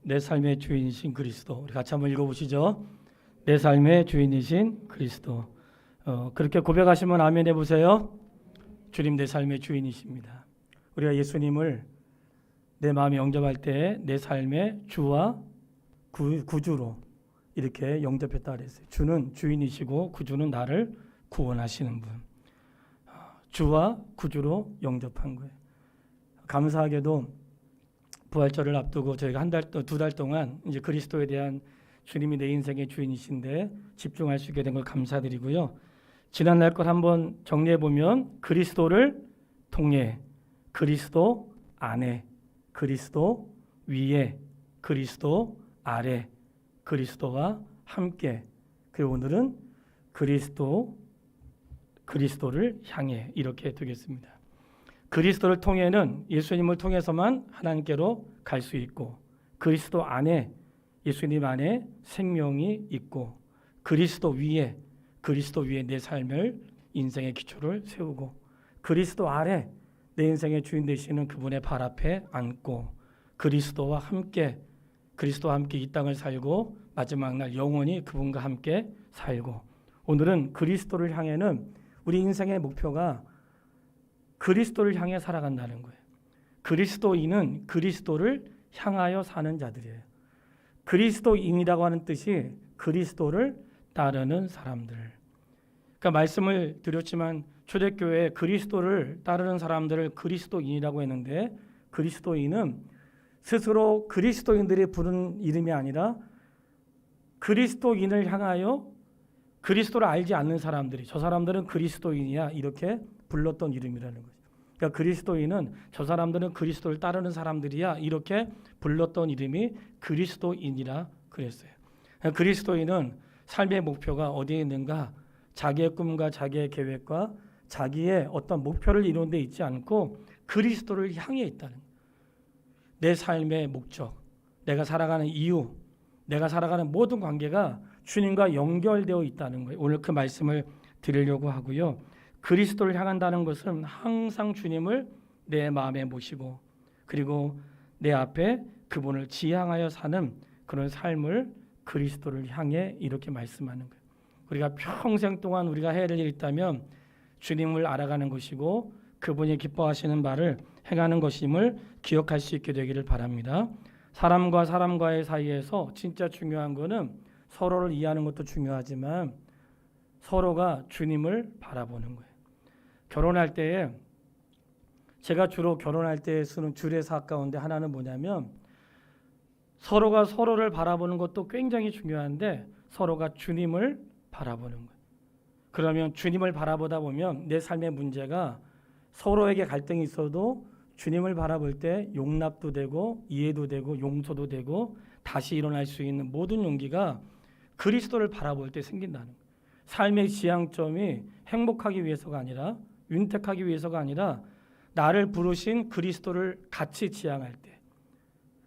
내 삶의 주인이신 그리스도. 우리 같이 한번 읽어보시죠. 내 삶의 주인이신 그리스도. 그렇게 고백하시면 아멘 해보세요. 주님 내 삶의 주인이십니다. 우리가 예수님을 내 마음에 영접할 때 내 삶의 주와 구주로 이렇게 영접했다 그랬어요. 주는 주인이시고 구주는 나를 구원하시는 분. 주와 구주로 영접한 거예요. 감사하게도 부활절을 앞두고 저희가 두 달 동안 이제 그리스도에 대한 주님이 내 인생의 주인이신데 집중할 수 있게 된 걸 감사드리고요. 지난날 걸 한번 정리해 보면 그리스도를 통해, 그리스도 안에, 그리스도 위에, 그리스도 아래, 그리스도와 함께. 그리고 오늘은 그리스도를 향해 이렇게 되겠습니다. 그리스도를 통해는 예수님을 통해서만 하나님께로 갈 수 있고, 그리스도 안에 예수님 안에 생명이 있고, 그리스도 위에 내 삶을 인생의 기초를 세우고, 그리스도 아래 내 인생의 주인 되시는 그분의 발 앞에 앉고, 그리스도와 함께 이 땅을 살고 마지막 날 영원히 그분과 함께 살고. 오늘은 그리스도를 향해는 우리 인생의 목표가 그리스도를 향해 살아간다는 거예요. 그리스도인은 그리스도를 향하여 사는 자들이에요. 그리스도인이라고 하는 뜻이 그리스도를 따르는 사람들. 그러니까 말씀을 드렸지만 초대교회에 그리스도를 따르는 사람들을 그리스도인이라고 했는데, 그리스도인은 스스로 그리스도인들이 부른 이름이 아니라 그리스도인을 향하여 그리스도를 알지 않는 사람들이, 저 사람들은 그리스도인이야 이렇게 불렀던 이름이라는 거죠. 그러니까 그리스도인은 저 사람들은 그리스도를 따르는 사람들이야 이렇게 불렀던 이름이 그리스도인이라 그랬어요. 그러니까 그리스도인은 삶의 목표가 어디에 있는가? 자기의 꿈과 자기의 계획과 자기의 어떤 목표를 이루는 데 있지 않고 그리스도를 향해 있다는 거예요. 내 삶의 목적, 내가 살아가는 이유, 내가 살아가는 모든 관계가 주님과 연결되어 있다는 거예요. 오늘 그 말씀을 드리려고 하고요. 그리스도를 향한다는 것은 항상 주님을 내 마음에 모시고, 그리고 내 앞에 그분을 지향하여 사는 그런 삶을 그리스도를 향해 이렇게 말씀하는 거예요. 우리가 평생 동안 우리가 해야 될 일이 있다면 주님을 알아가는 것이고 그분이 기뻐하시는 바를 행하는 것임을 기억할 수 있게 되기를 바랍니다. 사람과 사람과의 사이에서 진짜 중요한 거는 서로를 이해하는 것도 중요하지만 서로가 주님을 바라보는 거예요. 결혼할 때에 제가 주로 결혼할 때 쓰는 주례사 가운데 하나는 뭐냐면, 서로가 서로를 바라보는 것도 굉장히 중요한데 서로가 주님을 바라보는 거예요. 그러면 주님을 바라보다 보면 내 삶의 문제가 서로에게 갈등이 있어도 주님을 바라볼 때 용납도 되고 이해도 되고 용서도 되고 다시 일어날 수 있는 모든 용기가 그리스도를 바라볼 때 생긴다는 거예요. 삶의 지향점이 행복하기 위해서가 아니라, 윤택하기 위해서가 아니라 나를 부르신 그리스도를 같이 지향할 때,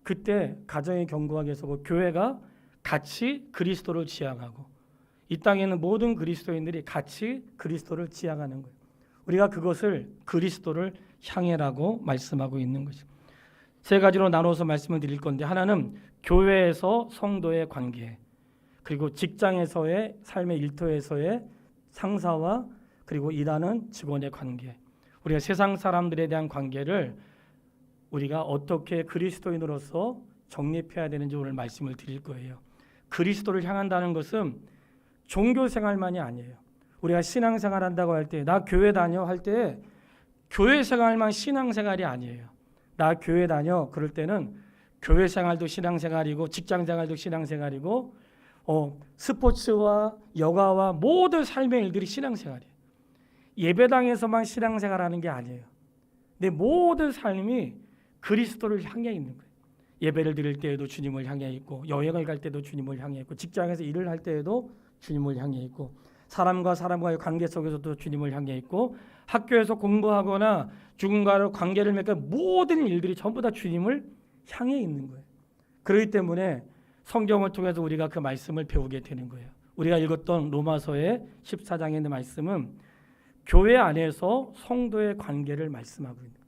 그때 가정이 견고하게 서고 교회가 같이 그리스도를 지향하고 이 땅에 있는 모든 그리스도인들이 같이 그리스도를 지향하는 거예요. 우리가 그것을 그리스도를 향해라고 말씀하고 있는 것이죠. 세 가지로 나눠서 말씀을 드릴 건데, 하나는 교회에서 성도의 관계, 그리고 직장에서의 삶의 일터에서의 상사와 그리고 일하는 직원의 관계, 우리가 세상 사람들에 대한 관계를 우리가 어떻게 그리스도인으로서 정립해야 되는지 오늘 말씀을 드릴 거예요. 그리스도를 향한다는 것은 종교 생활만이 아니에요. 우리가 신앙생활 한다고 할 때, 나 교회 다녀 할 때 교회 생활만 신앙생활이 아니에요. 나 교회 다녀 그럴 때는 교회 생활도 신앙생활이고 직장 생활도 신앙생활이고 스포츠와 여가와 모든 삶의 일들이 신앙생활이에요. 예배당에서만 신앙생활하는 게 아니에요. 내 모든 삶이 그리스도를 향해 있는 거예요. 예배를 드릴 때에도 주님을 향해 있고, 여행을 갈 때도 주님을 향해 있고, 직장에서 일을 할 때에도 주님을 향해 있고, 사람과 사람과의 관계 속에서도 주님을 향해 있고, 학교에서 공부하거나 누군가로 관계를 맺는 모든 일들이 전부 다 주님을 향해 있는 거예요. 그렇기 때문에 성경을 통해서 우리가 그 말씀을 배우게 되는 거예요. 우리가 읽었던 로마서의 14장에 있는 말씀은 교회 안에서 성도의 관계를 말씀하고 있는 거예요.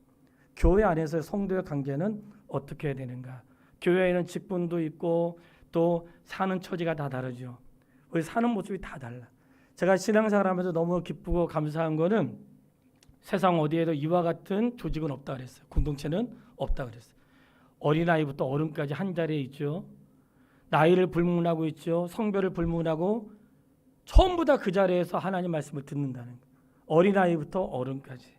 교회 안에서의 성도의 관계는 어떻게 해야 되는가? 교회에는 직분도 있고 또 사는 처지가 다 다르죠. 우리 사는 모습이 다 달라. 제가 신앙생활하면서 너무 기쁘고 감사한 거는 세상 어디에도 이와 같은 조직은 없다 그랬어요. 공동체는 없다 그랬어요. 어린아이부터 어른까지 한 자리에 있죠. 나이를 불문하고 있죠. 성별을 불문하고 전부 다 그 자리에서 하나님 말씀을 듣는다는 거예요. 어린아이부터 어른까지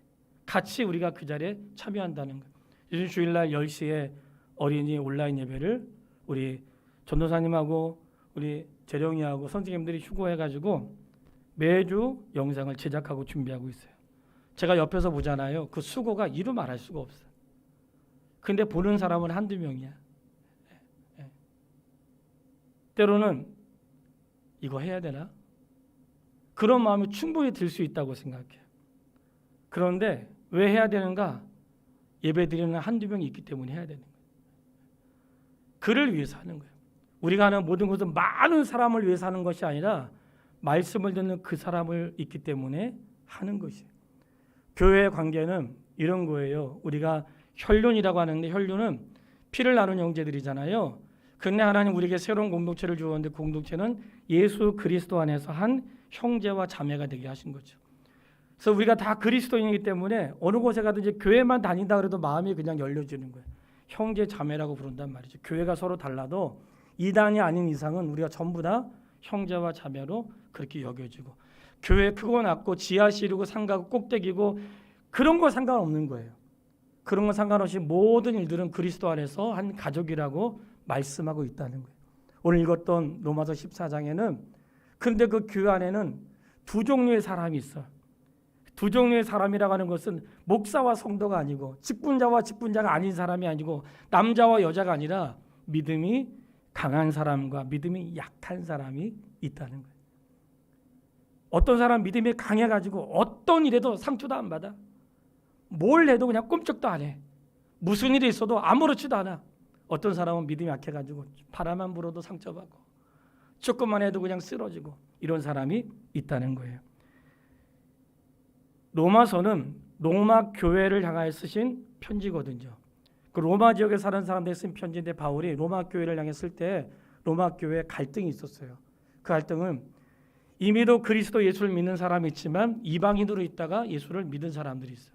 같이 우리가 그 자리에 참여한다는 거예요. 요즘 주일날 10시에 어린이 온라인 예배를 우리 전도사님하고 우리 재령이하고 선생님들이 휴고해가지고 매주 영상을 제작하고 준비하고 있어요. 제가 옆에서 보잖아요. 그 수고가 이루 말할 수가 없어요. 근데 보는 사람은 한두 명이야. 때로는 이거 해야 되나? 그런 마음이 충분히 들 수 있다고 생각해요. 그런데 왜 해야 되는가? 예배 드리는 한두 명이 있기 때문에 해야 되는 거예요. 그를 위해서 하는 거예요. 우리가 하는 모든 것은 많은 사람을 위해서 하는 것이 아니라 말씀을 듣는 그 사람을 있기 때문에 하는 것이에요. 교회의 관계는 이런 거예요. 우리가 혈륜이라고 하는데 혈륜은 피를 나눈 형제들이잖아요. 근데 하나님 우리에게 새로운 공동체를 주었는데 공동체는 예수 그리스도 안에서 한 형제와 자매가 되게 하신 거죠. 그래서 우리가 다 그리스도인이기 때문에 어느 곳에 가든지 교회만 다닌다 그래도 마음이 그냥 열려지는 거예요. 형제 자매라고 부른단 말이죠. 교회가 서로 달라도 이단이 아닌 이상은 우리가 전부 다 형제와 자매로 그렇게 여겨지고 교회 크고 낮고 지하실이고 상가고 꼭대기고 그런 거 상관없는 거예요. 그런 건 상관없이 모든 일들은 그리스도 안에서 한 가족이라고 말씀하고 있다는 거예요. 오늘 읽었던 로마서 14장에는 근데 그 교회 안에는 두 종류의 사람이 있어. 두 종류의 사람이라고 하는 것은 목사와 성도가 아니고 직분자와 직분자가 아닌 사람이 아니고 남자와 여자가 아니라 믿음이 강한 사람과 믿음이 약한 사람이 있다는 거예요. 어떤 사람 믿음이 강해가지고 어떤 일에도 상처도 안 받아. 뭘 해도 그냥 꼼짝도 안 해. 무슨 일이 있어도 아무렇지도 않아. 어떤 사람은 믿음이 약해가지고 바람만 불어도 상처받고 조금만 해도 그냥 쓰러지고 이런 사람이 있다는 거예요. 로마서는 로마 교회를 향하여 쓰신 편지거든요. 그 로마 지역에 사는 사람들이 쓴 편지인데 바울이 로마 교회를 향해 쓸 때 로마 교회에 갈등이 있었어요. 그 갈등은 이미도 그리스도 예수를 믿는 사람이 있지만 이방인으로 있다가 예수를 믿은 사람들이 있어요.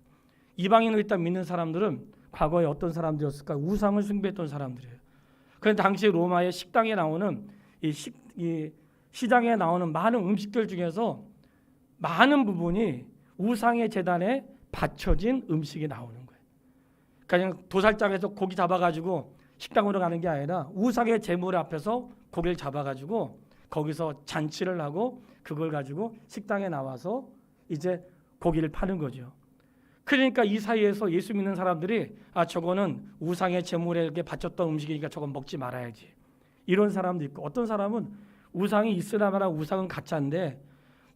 이방인으로 있다 믿는 사람들은 과거에 어떤 사람들이었을까? 우상을 숭배했던 사람들이에요. 그런데 당시 로마의 식당에 나오는 이 시장에 나오는 많은 음식들 중에서 많은 부분이 우상의 제단에 바쳐진 음식이 나오는 거예요. 그냥 도살장에서 고기 잡아가지고 식당으로 가는 게 아니라 우상의 제물 앞에서 고기를 잡아가지고 거기서 잔치를 하고 그걸 가지고 식당에 나와서 이제 고기를 파는 거죠. 그러니까 이 사이에서 예수 믿는 사람들이 저거는 우상의 제물에게 바쳤던 음식이니까 저건 먹지 말아야지. 이런 사람도 있고 어떤 사람은 우상이 있으나 마나 우상은 가짜인데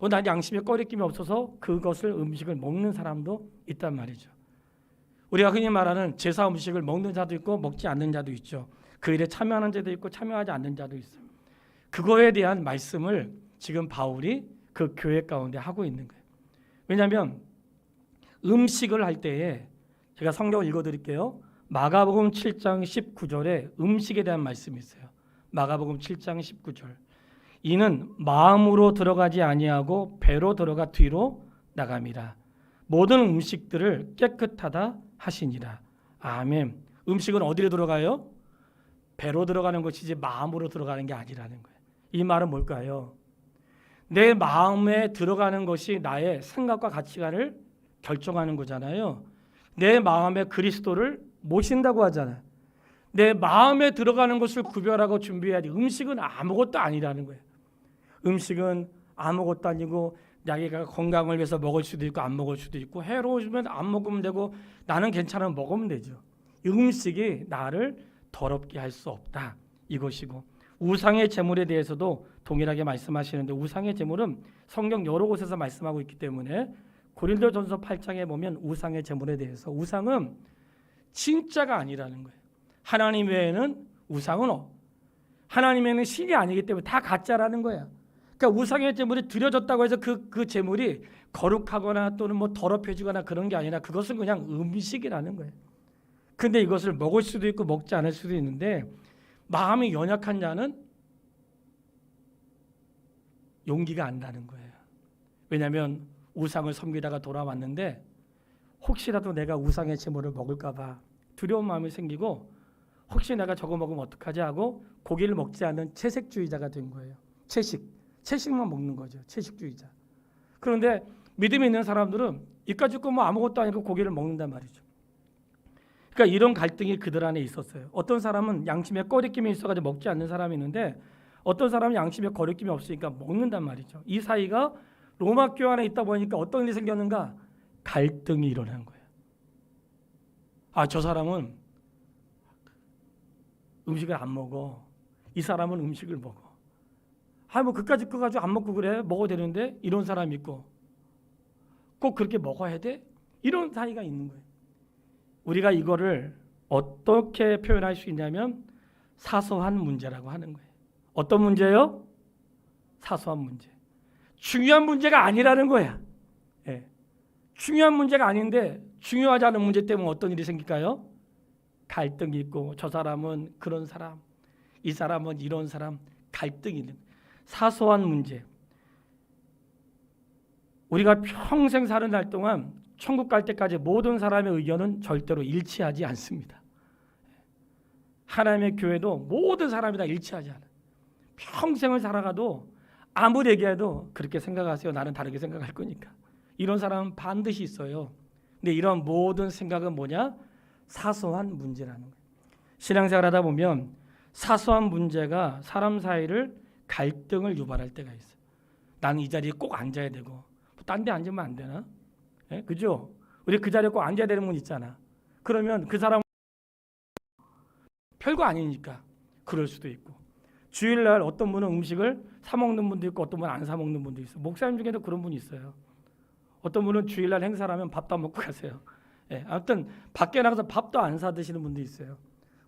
난 양심에 꺼리낌이 없어서 그것을 음식을 먹는 사람도 있단 말이죠. 우리가 흔히 말하는 제사 음식을 먹는 자도 있고 먹지 않는 자도 있죠. 그 일에 참여하는 자도 있고 참여하지 않는 자도 있어요. 그거에 대한 말씀을 지금 바울이 그 교회 가운데 하고 있는 거예요. 왜냐하면 음식을 할 때에 제가 성경을 읽어드릴게요. 마가복음 7장 19절에 음식에 대한 말씀이 있어요. 마가복음 7장 19절. 이는 마음으로 들어가지 아니하고 배로 들어가 뒤로 나갑니다. 모든 음식들을 깨끗하다 하시니라. 아멘. 음식은 어디로 들어가요? 배로 들어가는 것이지 마음으로 들어가는 게 아니라는 거예요. 이 말은 뭘까요? 내 마음에 들어가는 것이 나의 생각과 가치관을 결정하는 거잖아요. 내 마음에 그리스도를 모신다고 하잖아요. 내 마음에 들어가는 것을 구별하고 준비해야지. 음식은 아무것도 아니라는 거예요. 음식은 아무것도 아니고 자기가 건강을 위해서 먹을 수도 있고 안 먹을 수도 있고 해로우면 안 먹으면 되고 나는 괜찮으면 먹으면 되죠. 음식이 나를 더럽게 할 수 없다. 이것이고 우상의 제물에 대해서도 동일하게 말씀하시는데 우상의 제물은 성경 여러 곳에서 말씀하고 있기 때문에 고린도전서 8장에 보면 우상의 제물에 대해서 우상은 진짜가 아니라는 거예요. 하나님 외에는 우상은 하나님에는 신이 아니기 때문에 다 가짜라는 거예요. 그러니까 우상의 제물이 드려졌다고 해서 그 제물이 거룩하거나 또는 뭐 더럽혀지거나 그런 게 아니라 그것은 그냥 음식이라는 거예요. 근데 이것을 먹을 수도 있고 먹지 않을 수도 있는데 마음이 연약한 자는 용기가 안 나는 거예요. 왜냐하면 우상을 섬기다가 돌아왔는데 혹시라도 내가 우상의 제물을 먹을까 봐 두려운 마음이 생기고 혹시 내가 저거 먹으면 어떡하지 하고 고기를 먹지 않는 채식주의자가 된 거예요. 채식만 먹는 거죠. 채식주의자. 그런데 믿음이 있는 사람들은 이까짓 거 뭐 아무것도 아니고 고기를 먹는단 말이죠. 그러니까 이런 갈등이 그들 안에 있었어요. 어떤 사람은 양심에 꺼리낌이 있어가지고 먹지 않는 사람이 있는데 어떤 사람은 양심에 거리낌이 없으니까 먹는단 말이죠. 이 사이가 로마 교회 안에 있다 보니까 어떤 일이 생겼는가? 갈등이 일어나는 거예요. 저 사람은 음식을 안 먹어. 이 사람은 음식을 먹어. 뭐 그까짓 거 가지고 안 먹고 그래? 먹어도 되는데 이런 사람이 있고 꼭 그렇게 먹어야 돼? 이런 사이가 있는 거예요. 우리가 이거를 어떻게 표현할 수 있냐면 사소한 문제라고 하는 거예요. 어떤 문제요? 사소한 문제. 중요한 문제가 아니라는 거야. 예. 중요한 문제가 아닌데 중요하지 않은 문제 때문에 어떤 일이 생길까요? 갈등이 있고 저 사람은 그런 사람, 이 사람은 이런 사람, 갈등이 있는 사소한 문제. 우리가 평생 사는 날 동안 천국 갈 때까지 모든 사람의 의견은 절대로 일치하지 않습니다. 하나님의 교회도 모든 사람이 다 일치하지 않아요. 평생을 살아가도 아무리 얘기해도 그렇게 생각하세요. 나는 다르게 생각할 거니까. 이런 사람은 반드시 있어요. 근데 이런 모든 생각은 뭐냐? 사소한 문제라는 거예요. 신앙생활 하다 보면 사소한 문제가 사람 사이를 갈등을 유발할 때가 있어요. 나는 이 자리에 꼭 앉아야 되고 딴 데 앉으면 안 되나? 예? 그죠? 우리 그 자리에 꼭 앉아야 되는 분 있잖아. 그러면 그 사람 별거 아니니까 그럴 수도 있고 주일날 어떤 분은 음식을 사 먹는 분도 있고 어떤 분은 안 사 먹는 분도 있어요. 목사님 중에도 그런 분이 있어요. 어떤 분은 주일날 행사라면 밥도 안 먹고 가세요. 예, 아무튼 밖에 나가서 밥도 안 사 드시는 분도 있어요.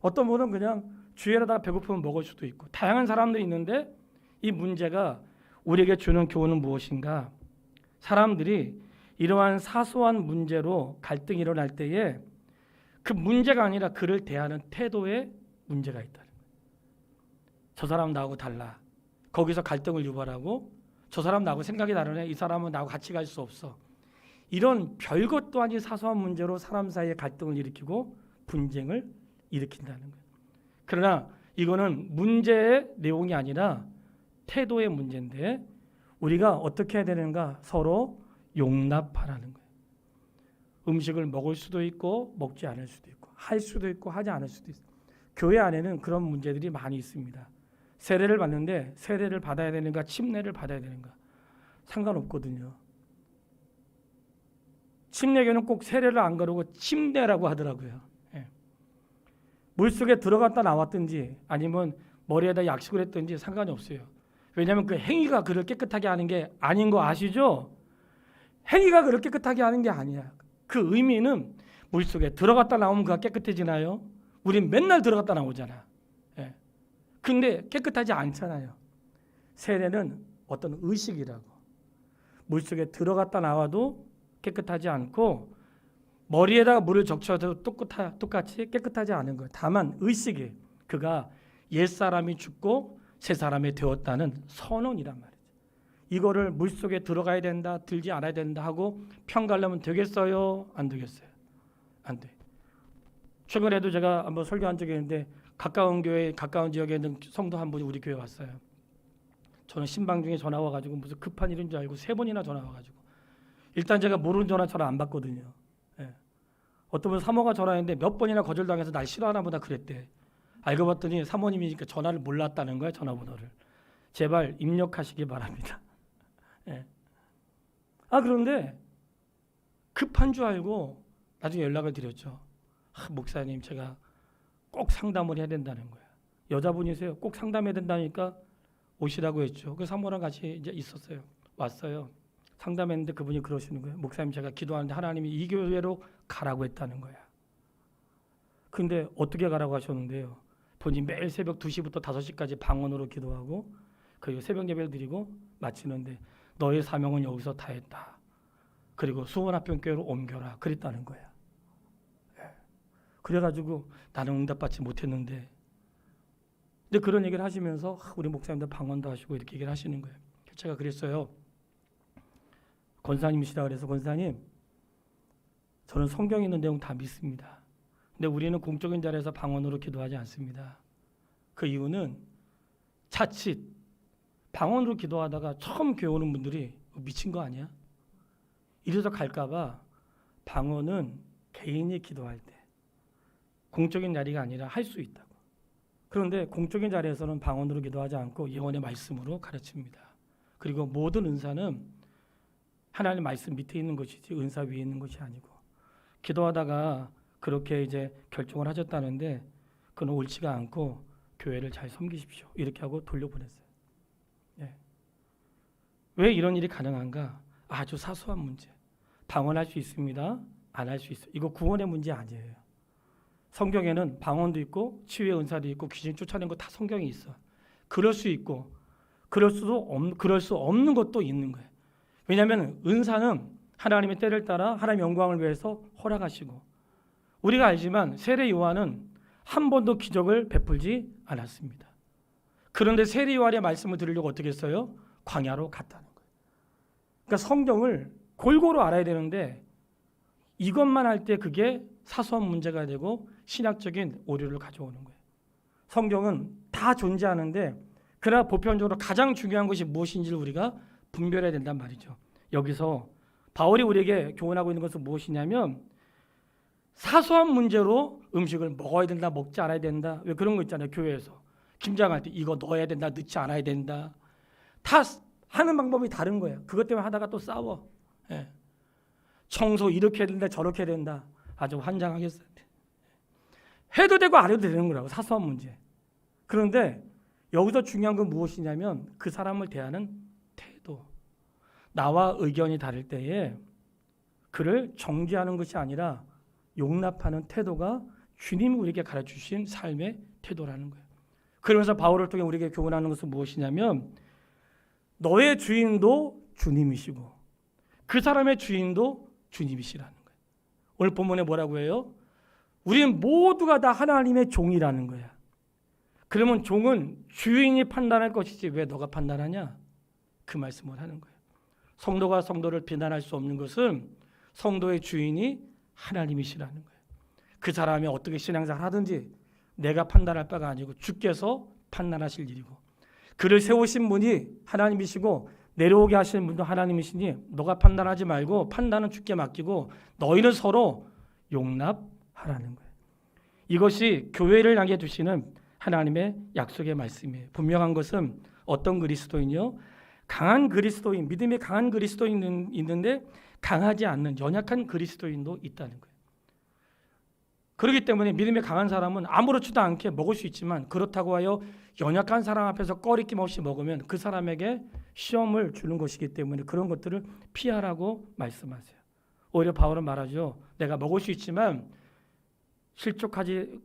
어떤 분은 그냥 주일에다가 배고프면 먹을 수도 있고 다양한 사람들이 있는데 이 문제가 우리에게 주는 교훈은 무엇인가? 사람들이 이러한 사소한 문제로 갈등이 일어날 때에 그 문제가 아니라 그를 대하는 태도에 문제가 있다는 거예요. 저 사람 나하고 달라. 거기서 갈등을 유발하고 저 사람 나하고 생각이 다르네. 이 사람은 나하고 같이 갈 수 없어. 이런 별것도 아닌 사소한 문제로 사람 사이에 갈등을 일으키고 분쟁을 일으킨다는 거예요. 그러나 이거는 문제의 내용이 아니라 태도의 문제인데 우리가 어떻게 해야 되는가? 서로 용납하라는 거예요. 음식을 먹을 수도 있고 먹지 않을 수도 있고 할 수도 있고 하지 않을 수도 있어요. 교회 안에는 그런 문제들이 많이 있습니다. 세례를 받는데 세례를 받아야 되는가 침례를 받아야 되는가 상관없거든요. 침례교는 꼭 세례를 안 거르고 침례라고 하더라고요. 예. 물속에 들어갔다 나왔든지 아니면 머리에다 약식을 했든지 상관이 없어요. 왜냐하면 그 행위가 그를 깨끗하게 하는 게 아닌 거 아시죠? 행위가 그를 깨끗하게 하는 게 아니야. 그 의미는 물속에 들어갔다 나오면 그가 깨끗해지나요? 우린 맨날 들어갔다 나오잖아. 예. 근데 깨끗하지 않잖아요. 세례는 어떤 의식이라고. 물속에 들어갔다 나와도 깨끗하지 않고 머리에다가 물을 적셔도 똑같이 깨끗하지 않은 거예요. 다만 의식이 그가 옛사람이 죽고 새사람이 되었다는 선언이란 말이죠. 이거를 물속에 들어가야 된다, 들지 않아야 된다 하고 평가하려면 되겠어요? 안 되겠어요? 안 돼. 최근에도 제가 한번 설교한 적이 있는데 가까운 교회, 가까운 지역에 있는 성도 한 분이 우리 교회 왔어요. 저는 신방 중에 전화 와가지고 무슨 급한 일인 줄 알고 3번이나 전화 와가지고 일단 제가 모르는 전화 안 받거든요. 예. 어떤 분 사모가 전화했는데 몇 번이나 거절당해서 날 싫어하나 보다 그랬대. 알고 봤더니 사모님이니까 전화를 몰랐다는 거예요. 전화번호를. 제발 입력하시기 바랍니다. 예. 그런데 급한 줄 알고 나중에 연락을 드렸죠. 목사님 제가 꼭 상담을 해야 된다는 거예요. 여자분이세요. 꼭 상담해야 된다니까 오시라고 했죠. 그 사모랑 같이 이제 있었어요. 왔어요. 상담했는데 그분이 그러시는 거예요. 목사님 제가 기도하는데 하나님이 이 교회로 가라고 했다는 거야. 근데 어떻게 가라고 하셨는데요. 본인 매일 새벽 2시부터 5시까지 방언으로 기도하고 그리고 새벽 예배를 드리고 마치는데 너의 사명은 여기서 다 했다. 그리고 수원합병교회로 옮겨라. 그랬다는 거야. 그래가지고 나는 응답받지 못했는데 근데 그런 얘기를 하시면서 우리 목사님들 방언도 하시고 이렇게 얘기를 하시는 거예요. 제가 그랬어요. 권사님이시라 그래서 권사님, 저는 성경에 있는 내용 다 믿습니다. 근데 우리는 공적인 자리에서 방언으로 기도하지 않습니다. 그 이유는 자칫 방언으로 기도하다가 처음 교회 오는 분들이 미친 거 아니야? 이래서 갈까봐 방언은 개인이 기도할 때 공적인 자리가 아니라 할 수 있다고. 그런데 공적인 자리에서는 방언으로 기도하지 않고 예언의 말씀으로 가르칩니다. 그리고 모든 은사는 하나님의 말씀 밑에 있는 것이지 은사 위에 있는 것이 아니고, 기도하다가 그렇게 이제 결정을 하셨다는데 그건 옳지가 않고 교회를 잘 섬기십시오 이렇게 하고 돌려보냈어요. 예. 왜 이런 일이 가능한가? 아주 사소한 문제. 방언할 수 있습니다. 안 할 수 있어요. 이거 구원의 문제 아니에요. 성경에는 방언도 있고 치유의 은사도 있고 귀신 쫓아내는 거 다 성경에 있어. 그럴 수 있고 그럴 수 없는 것도 있는 거예요. 왜냐하면 은사는 하나님의 때를 따라 하나님의 영광을 위해서 허락하시고, 우리가 알지만 세례 요한은 한 번도 기적을 베풀지 않았습니다. 그런데 세례 요한의 말씀을 들으려고 어떻게 했어요? 광야로 갔다는 거예요. 그러니까 성경을 골고루 알아야 되는데 이것만 할 때 그게 사소한 문제가 되고 신학적인 오류를 가져오는 거예요. 성경은 다 존재하는데 그러나 보편적으로 가장 중요한 것이 무엇인지를 우리가 분별해야 된단 말이죠. 여기서 바울이 우리에게 교훈하고 있는 것은 무엇이냐면, 사소한 문제로 음식을 먹어야 된다, 먹지 않아야 된다. 왜 그런 거 있잖아요. 교회에서 김장할 때 이거 넣어야 된다, 넣지 않아야 된다. 다 하는 방법이 다른 거예요. 그것 때문에 하다가 또 싸워. 예. 청소 이렇게 해야 된다, 저렇게 해야 된다. 아주 환장하겠어요. 해도 되고 안 해도 되는 거라고, 사소한 문제. 그런데 여기서 중요한 건 무엇이냐면 그 사람을 대하는 태도. 나와 의견이 다를 때에 그를 정죄하는 것이 아니라 용납하는 태도가 주님이 우리에게 가르쳐주신 삶의 태도라는 거예요. 그러면서 바울을 통해 우리에게 교훈하는 것은 무엇이냐면, 너의 주인도 주님이시고 그 사람의 주인도 주님이시라는 거예요. 오늘 본문에 뭐라고 해요? 우리는 모두가 다 하나님의 종이라는 거야. 그러면 종은 주인이 판단할 것이지 왜 너가 판단하냐? 그 말씀을 하는 거예요. 성도가 성도를 비난할 수 없는 것은 성도의 주인이 하나님이시라는 거예요. 그 사람이 어떻게 신앙생활 하든지 내가 판단할 바가 아니고 주께서 판단하실 일이고, 그를 세우신 분이 하나님이시고 내려오게 하시는 분도 하나님이시니 너가 판단하지 말고 판단은 주께 맡기고 너희는 서로 용납하라는 거예요. 이것이 교회를 향해 주시는 하나님의 약속의 말씀이에요. 분명한 것은 어떤 그리스도인이요? 강한 그리스도인, 믿음이 강한 그리스도인은 있는데 강하지 않는 연약한 그리스도인도 있다는 거예요. 그렇기 때문에 믿음이 강한 사람은 아무렇지도 않게 먹을 수 있지만, 그렇다고 하여 연약한 사람 앞에서 꺼리낌 없이 먹으면 그 사람에게 시험을 주는 것이기 때문에 그런 것들을 피하라고 말씀하세요. 오히려 바울은 말하죠. 내가 먹을 수 있지만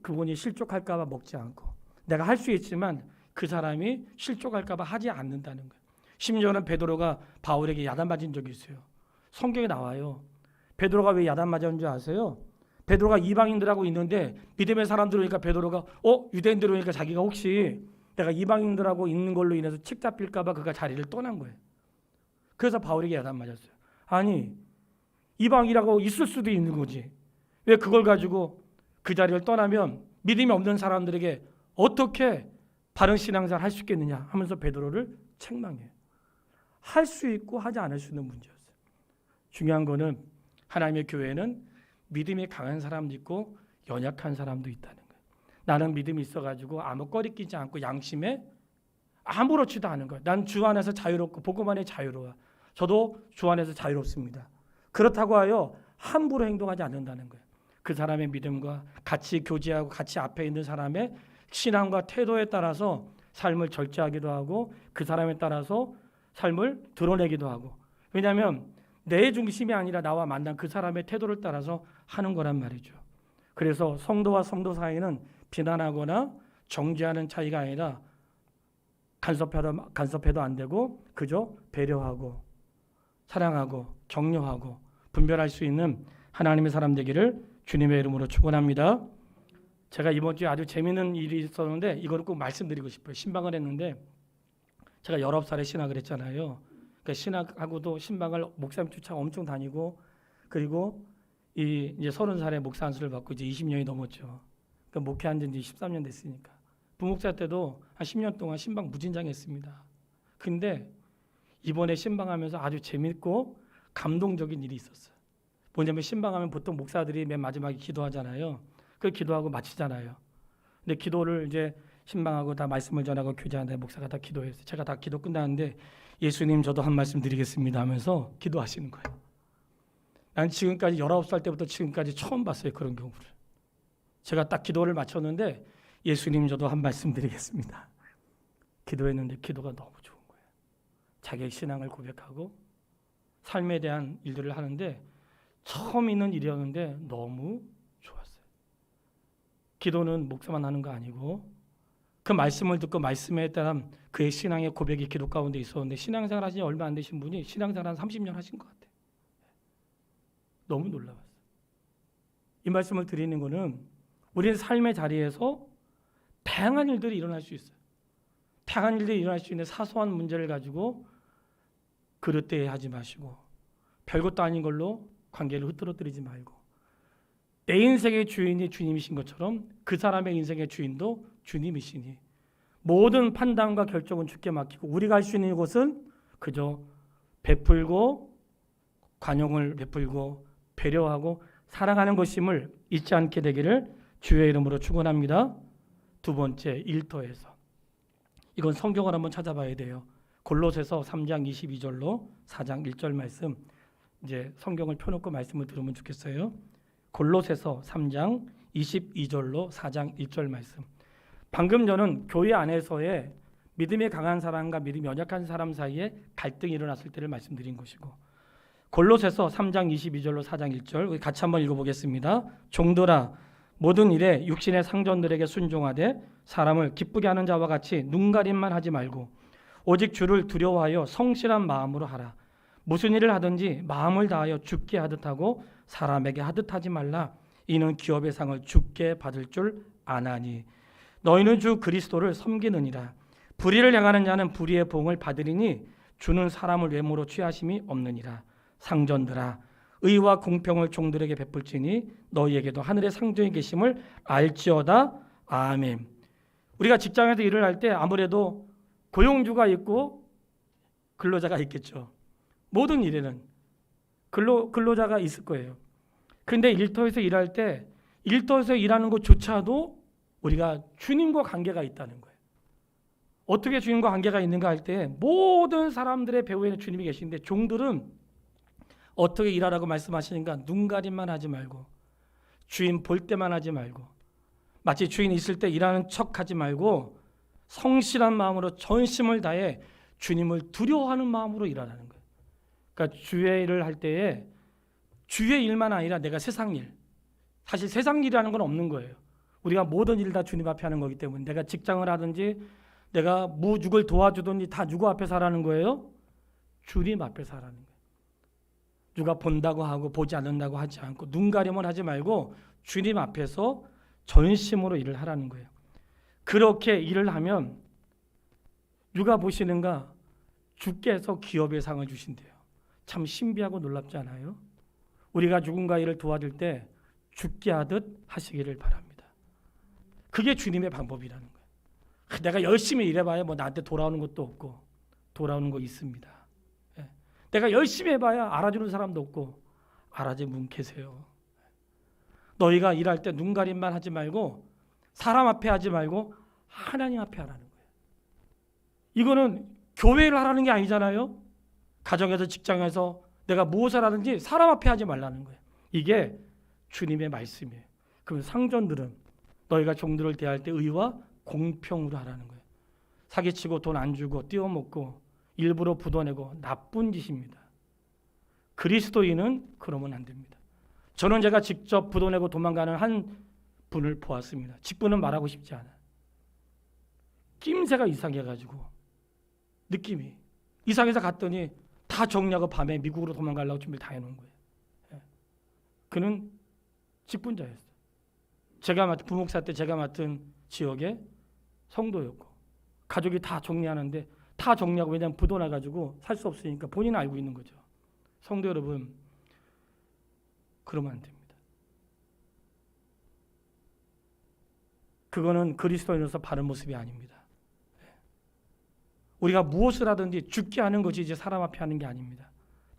그분이 실족할까 봐 먹지 않고, 내가 할 수 있지만 그 사람이 실족할까 봐 하지 않는다는 거예요. 심지어는 베드로가 바울에게 야단 맞은 적이 있어요. 성경에 나와요. 베드로가 왜 야단 맞은 줄 아세요? 베드로가 이방인들하고 있는데 믿음의 사람들 오니까 베드로가 유대인들 오니까 자기가 혹시 내가 이방인들하고 있는 걸로 인해서 칙 잡힐까 봐 그가 자리를 떠난 거예요. 그래서 바울에게 야단 맞았어요. 아니, 이방이라고 있을 수도 있는 거지. 왜 그걸 가지고 그 자리를 떠나면 믿음이 없는 사람들에게 어떻게 바른 신앙생활 할 수 있겠느냐 하면서 베드로를 책망해요. 할 수 있고 하지 않을 수 있는 문제였어요. 중요한 거는 하나님의 교회는 믿음이 강한 사람도 있고 연약한 사람도 있다는 거예요. 나는 믿음이 있어가지고 아무 꺼리끼지 않고 양심에 아무렇지도 않은 거예요. 난 주 안에서 자유롭고 복음 안에 자유로워. 저도 주 안에서 자유롭습니다. 그렇다고 하여 함부로 행동하지 않는다는 거예요. 그 사람의 믿음과 같이 교제하고 같이 앞에 있는 사람의 신앙과 태도에 따라서 삶을 절제하기도 하고 그 사람에 따라서 삶을 드러내기도 하고, 왜냐하면 내 중심이 아니라 나와 만난 그 사람의 태도를 따라서 하는 거란 말이죠. 그래서 성도와 성도 사이는 비난하거나 정죄하는 차이가 아니라 간섭해도 안 되고 그저 배려하고 사랑하고 격려하고 분별할 수 있는 하나님의 사람 되기를 주님의 이름으로 축원합니다. 제가 이번 주에 아주 재미있는 일이 있었는데 이거를 꼭 말씀드리고 싶어요. 신방을 했는데 제가 19살에 신학을 했잖아요. 그러니까 신학하고도 신방을 목사님 쫓아 엄청 다니고 그리고 이제 30살에 목사 안수를 받고 이제 20년이 넘었죠. 그러니까 목회한 지 13년 됐으니까. 부목사 때도 한 10년 동안 신방 무진장했습니다. 근데 이번에 신방하면서 아주 재밌고 감동적인 일이 있었어요. 뭐냐면 신방하면 보통 목사들이 맨 마지막에 기도하잖아요. 그 기도하고 마치잖아요. 근데 기도를 이제 신방하고 다 말씀을 전하고 교제하는데 목사가 다 기도했어요. 제가 다 기도 끝나는데 예수님 저도 한 말씀 드리겠습니다 하면서 기도하시는 거예요. 난 지금까지 19살 때부터 지금까지 처음 봤어요. 그런 경우를. 제가 딱 기도를 마쳤는데 예수님 저도 한 말씀 드리겠습니다. 기도했는데 기도가 너무 좋은 거예요. 자기의 신앙을 고백하고 삶에 대한 일들을 하는데 처음 있는 일이었는데 너무 좋았어요. 기도는 목사만 하는 거 아니고 그 말씀을 듣고 말씀에 따른 그의 신앙의 고백이 기도 가운데 있었는데 신앙생활 하신 지 얼마 안 되신 분이 신앙생활 한 30년 하신 것 같아요. 너무 놀라웠어요. 이 말씀을 드리는 것은 우리의 삶의 자리에서 다양한 일들이 일어날 수 있어요. 다양한 일들이 일어날 수 있는 사소한 문제를 가지고 그릇대하지 마시고 별것도 아닌 걸로 관계를 흐트러뜨리지 말고 내 인생의 주인이 주님이신 것처럼 그 사람의 인생의 주인도 주님이시니 모든 판단과 결정은 주께 맡기고 우리가 할 수 있는 것은 그저 베풀고 관용을 베풀고 배려하고 사랑하는 것임을 잊지 않게 되기를 주의 이름으로 축원합니다. 두 번째, 일터에서. 이건 성경을 한번 찾아봐야 돼요. 골로새서 3장 22절로 4장 1절 말씀. 이제 성경을 펴놓고 말씀을 들으면 좋겠어요. 골로새서 3장 22절로 4장 1절 말씀. 방금 저는 교회 안에서의 믿음이 강한 사람과 믿음이 연약한 사람 사이에 갈등이 일어났을 때를 말씀드린 것이고 골로새서 3장 22절로 4장 1절 같이 한번 읽어보겠습니다. 종들아 모든 일에 육신의 상전들에게 순종하되 사람을 기쁘게 하는 자와 같이 눈가림만 하지 말고 오직 주를 두려워하여 성실한 마음으로 하라. 무슨 일을 하든지 마음을 다하여 주께 하듯 하고 사람에게 하듯 하지 말라. 이는 기업의 상을 주께 받을 줄 아나니 너희는 주 그리스도를 섬기느니라. 불의를 행하는 자는 불의의 보응을 받으리니 주는 사람을 외모로 취하심이 없느니라. 상전들아 의와 공평을 종들에게 베풀지니 너희에게도 하늘의 상전이 계심을 알지어다. 아멘. 우리가 직장에서 일을 할 때 아무래도 고용주가 있고 근로자가 있겠죠. 모든 일에는 근로자가 있을 거예요. 그런데 일터에서 일할 때 일터에서 일하는 것조차도 우리가 주님과 관계가 있다는 거예요. 어떻게 주님과 관계가 있는가 할 때 모든 사람들의 배후에는 주님이 계신데 종들은 어떻게 일하라고 말씀하시는가? 눈가림만 하지 말고 주인 볼 때만 하지 말고 마치 주인 있을 때 일하는 척하지 말고 성실한 마음으로 전심을 다해 주님을 두려워하는 마음으로 일하라는 거예요. 그러니까 주의 일을 할 때에 주의 일만 아니라 내가 세상 일, 사실 세상 일이라는 건 없는 거예요. 우리가 모든 일을 다 주님 앞에 하는 거기 때문에 내가 직장을 하든지 내가 무죽을 도와주든지 다 누구 앞에서 하라는 거예요? 주님 앞에서 하라는 거예요. 누가 본다고 하고 보지 않는다고 하지 않고 눈 가림을 하지 말고 주님 앞에서 전심으로 일을 하라는 거예요. 그렇게 일을 하면 누가 보시는가? 주께서 기업의 상을 주신대요. 참 신비하고 놀랍지 않아요? 우리가 누군가 일을 도와줄 때 죽게 하듯 하시기를 바랍니다. 그게 주님의 방법이라는 거예요. 내가 열심히 일해봐야 뭐 나한테 돌아오는 것도 없고 돌아오는 거 있습니다. 내가 열심히 해봐야 알아주는 사람도 없고 알아주는 분 계세요. 너희가 일할 때 눈가림만 하지 말고 사람 앞에 하지 말고 하나님 앞에 하라는 거예요. 이거는 교회를 하라는 게 아니잖아요. 가정에서 직장에서 내가 무엇을 하든지 사람 앞에 하지 말라는 거예요. 이게 주님의 말씀이에요. 그럼 상전들은 너희가 종들을 대할 때 의와 공평으로 하라는 거예요. 사기치고 돈 안 주고 띄워먹고 일부러 부도내고 나쁜 짓입니다. 그리스도인은 그러면 안 됩니다. 저는 제가 직접 부도내고 도망가는 한 분을 보았습니다. 직분은 말하고 싶지 않아요. 낌새가 이상해가지고 느낌이 이상해서 갔더니 다 정리하고 밤에 미국으로 도망가려고 준비 다 해놓은 거예요. 그는 직분자였어요. 제가 맡은 부목사 때 제가 맡은 지역에 성도였고 가족이 다 정리하는데 다 정리하고 왜냐하면 부도 나가지고 살 수 없으니까 본인은 알고 있는 거죠. 성도 여러분, 그러면 안 됩니다. 그거는 그리스도인으로서 바른 모습이 아닙니다. 우리가 무엇을 하든지 죽게 하는 것이 이제 사람 앞에 하는 게 아닙니다.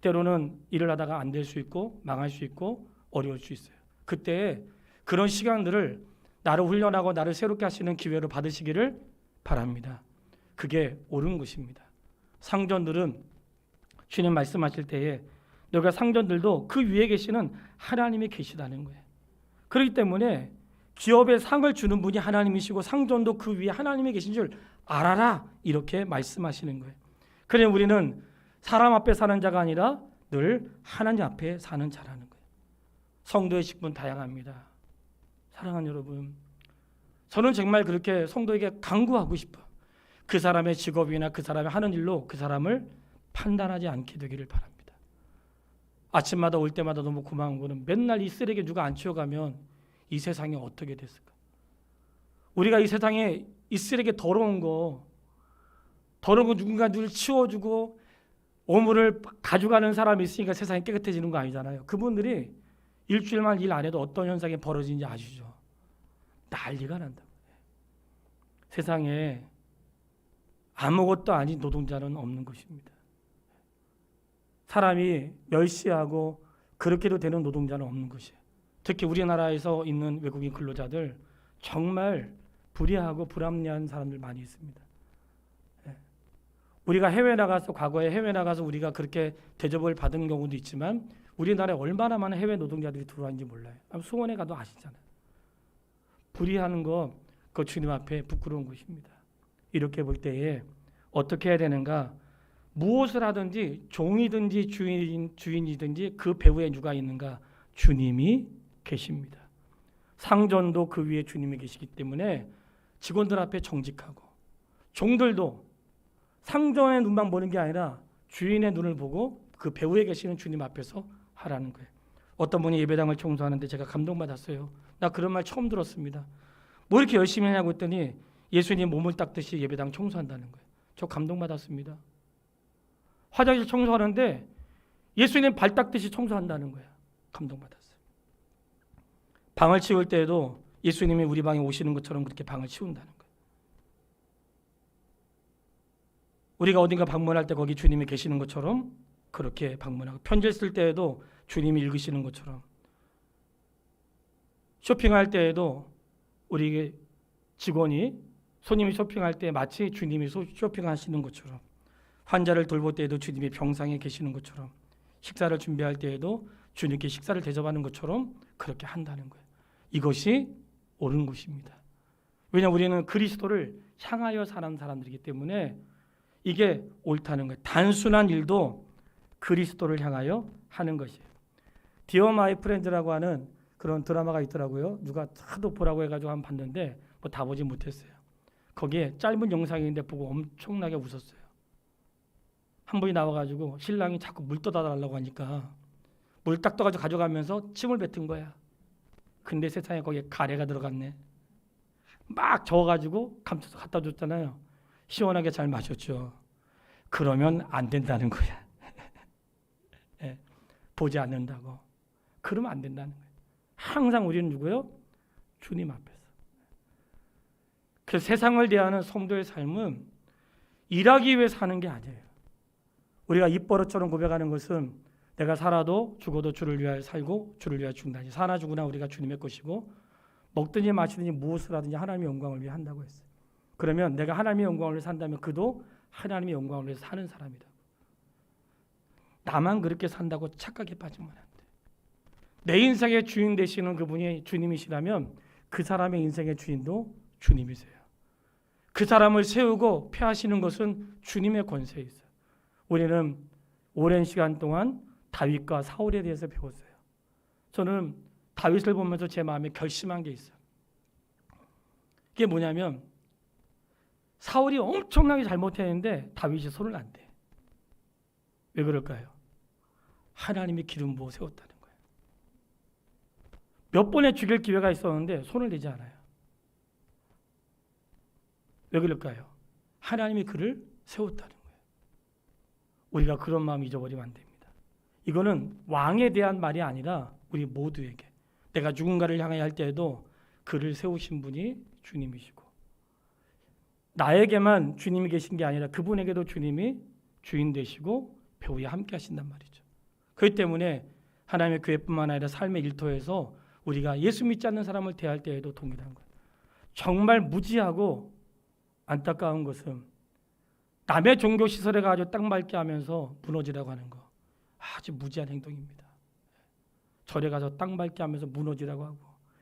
때로는 일을 하다가 안 될 수 있고 망할 수 있고 어려울 수 있어요. 그때 그런 시간들을 나를 훈련하고 나를 새롭게 하시는 기회로 받으시기를 바랍니다. 그게 옳은 것입니다. 상전들은 주님 말씀하실 때에 너가 상전들도 그 위에 계시는 하나님이 계시다는 거예요. 그렇기 때문에 기업에 상을 주는 분이 하나님이시고 상전도 그 위에 하나님이 계신 줄 알아라, 이렇게 말씀하시는 거예요. 그래 우리는 사람 앞에 사는 자가 아니라 늘 하나님 앞에 사는 자라는 거예요. 성도의 직분 다양합니다. 사랑하는 여러분, 저는 정말 그렇게 성도에게 강구하고 싶어요. 그 사람의 직업이나 그 사람이 하는 일로 그 사람을 판단하지 않게 되기를 바랍니다. 아침마다 올 때마다 너무 고마운 거는 맨날 이 쓰레기 누가 안 치워가면 이 세상이 어떻게 됐을까? 우리가 이 세상에 이 쓰레기 더러운 거 누군가 늘 치워주고 오물을 가져가는 사람이 있으니까 세상이 깨끗해지는 거 아니잖아요. 그분들이 일주일만 일 안 해도 어떤 현상이 벌어지는지 아시죠? 난리가 난다. 세상에 아무것도 아닌 노동자는 없는 것입니다. 사람이 멸시하고 그렇게도 되는 노동자는 없는 것이에요. 특히 우리나라에서 있는 외국인 근로자들 정말 불의하고 불합리한 사람들 많이 있습니다. 우리가 해외 나가서 과거에 해외 나가서 우리가 그렇게 대접을 받은 경우도 있지만 우리나라에 얼마나 많은 해외 노동자들이 들어왔는지 몰라요. 수원에 가도 아시잖아요. 불의하는 거 그 주님 앞에 부끄러운 것입니다. 이렇게 볼 때에 어떻게 해야 되는가? 무엇을 하든지 종이든지 주인이든지 그 배후에 누가 있는가? 주님이 계십니다. 상전도 그 위에 주님이 계시기 때문에 직원들 앞에 정직하고 종들도 상전의 눈만 보는 게 아니라 주인의 눈을 보고 그 배후에 계시는 주님 앞에서 하라는 거예요. 어떤 분이 예배당을 청소하는데 제가 감동받았어요. 나 그런 말 처음 들었습니다. 뭐 이렇게 열심히 하냐고 했더니 예수님 몸을 닦듯이 예배당 청소한다는 거예요. 저 감동받았습니다. 화장실 청소하는데 예수님 발 닦듯이 청소한다는 거예요. 감동받았어요. 방을 치울 때에도 예수님이 우리 방에 오시는 것처럼 그렇게 방을 치운다는 거예요. 우리가 어딘가 방문할 때 거기 주님이 계시는 것처럼 그렇게 방문하고, 편지를 쓸 때에도 주님이 읽으시는 것처럼, 쇼핑할 때에도 우리 직원이 손님이 쇼핑할 때 마치 주님이 쇼핑하시는 것처럼, 환자를 돌볼 때에도 주님이 병상에 계시는 것처럼, 식사를 준비할 때에도 주님께 식사를 대접하는 것처럼 그렇게 한다는 거예요. 이것이 옳은 것입니다. 왜냐하면 우리는 그리스도를 향하여 사는 사람들이기 때문에 이게 옳다는 거예요. 단순한 일도 그리스도를 향하여 하는 것이에요. 디어 마이 프렌즈라고 하는 그런 드라마가 있더라고요. 누가 하도 보라고 해가지고 한번 봤는데 뭐 다 보지 못했어요. 거기에 짧은 영상인데 보고 엄청나게 웃었어요. 한 분이 나와가지고 신랑이 자꾸 물 떠다 달라고 하니까 물 딱 떠가지고 가져가면서 침을 뱉은 거야. 근데 세상에 거기에 가래가 들어갔네. 막 저어가지고 감춰서 갖다 줬잖아요. 시원하게 잘 마셨죠. 그러면 안 된다는 거야. 네, 보지 않는다고. 그러면 안 된다는 거예요. 항상 우리는 누구요? 주님 앞에서. 그래서 세상을 대하는 성도의 삶은 일하기 위해 사는 게 아니에요. 우리가 입버릇처럼 고백하는 것은 내가 살아도 죽어도 주를 위하여 살고 주를 위하여 죽는다. 사나 죽으나 우리가 주님의 것이고 먹든지 마시든지 무엇을 하든지 하나님의 영광을 위해 한다고 했어요. 그러면 내가 하나님의 영광을 위해 산다면 그도 하나님의 영광을 위해 사는 사람이다. 나만 그렇게 산다고 착각에 빠지면 안 돼. 내 인생의 주인 되시는 그분이 주님이시라면 그 사람의 인생의 주인도 주님이세요. 그 사람을 세우고 폐하시는 것은 주님의 권세에 있어요. 우리는 오랜 시간 동안 다윗과 사울에 대해서 배웠어요. 저는 다윗을 보면서 제 마음에 결심한 게 있어요. 이게 뭐냐면 사울이 엄청나게 잘못했는데 다윗이 손을 안 대. 왜 그럴까요? 하나님이 기름 부어 세웠다는 거예요. 몇 번의 죽일 기회가 있었는데 손을 대지 않아요. 왜 그럴까요? 하나님이 그를 세웠다는 거예요. 우리가 그런 마음 잊어버리면 안 됩니다. 이거는 왕에 대한 말이 아니라 우리 모두에게, 내가 누군가를 향해 할 때에도 그를 세우신 분이 주님이시고, 나에게만 주님이 계신 게 아니라 그분에게도 주님이 주인 되시고 배후에 함께 하신단 말이죠. 그렇기 때문에 하나님의 교회뿐만 아니라 삶의 일터에서 우리가 예수 믿지 않는 사람을 대할 때에도 동일한 거예요. 정말 무지하고 안타까운 것은 남의 종교 시설에 가지고 땅 밟게 하면서 무너지라고 하는 거, 아주 무지한 행동입니다. 절에 가서 땅 밟게 하면서 무너지라고 하고,